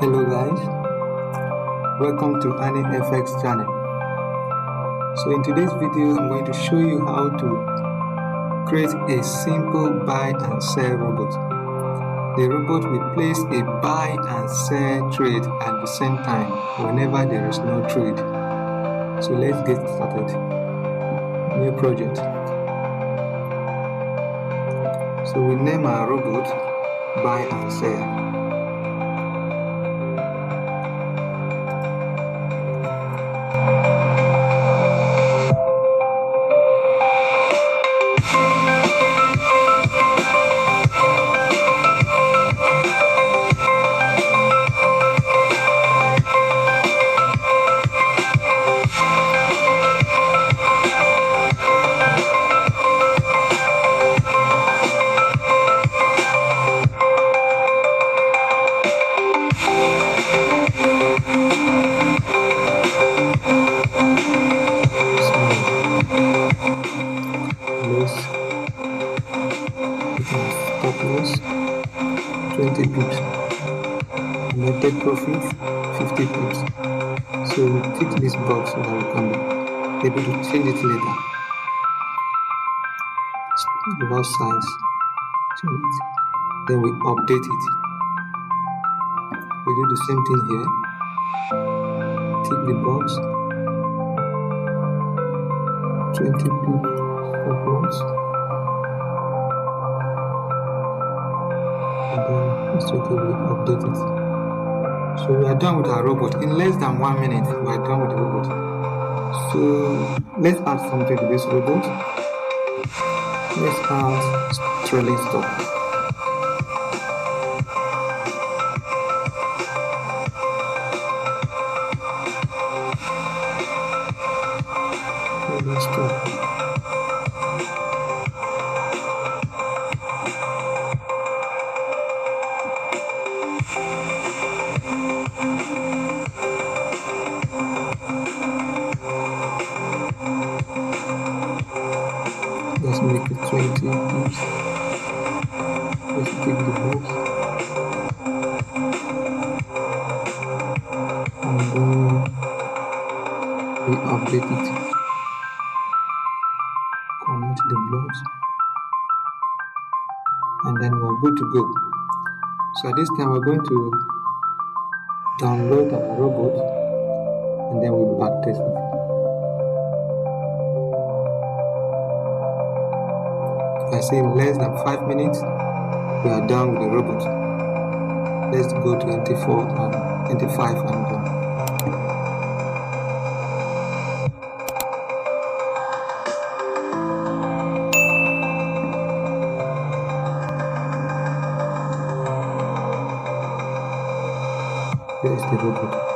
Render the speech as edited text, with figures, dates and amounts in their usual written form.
Hello guys, welcome to FX channel. So in today's video I'm going to show you how to create a simple buy and sell robot. The robot will place a buy and sell trade at the same time whenever there is no trade. So let's get started. New project. So we name our robot buy and sell. Stop loss 20 pips and the take profit 50 pips. So we tick this box so that we can be able to change it later. Loss size, change it, then we update it. We do the same thing here. Tick the box, 20 pips stop loss. And then straight away update it. So we are done with our robot. In less than 1 minute, we are done with the robot. So let's add something to this robot. Let's add trailing stop. Trailing stop. Let's make it 20 pips. Let's take the box and then we update it. Connect the blocks and then we're good to go. So at this time we're going to download our robot and then we backtest it. I say in less than 5 minutes we are done with the robot. Let's go to 24 and 25 and done. Here's the robot.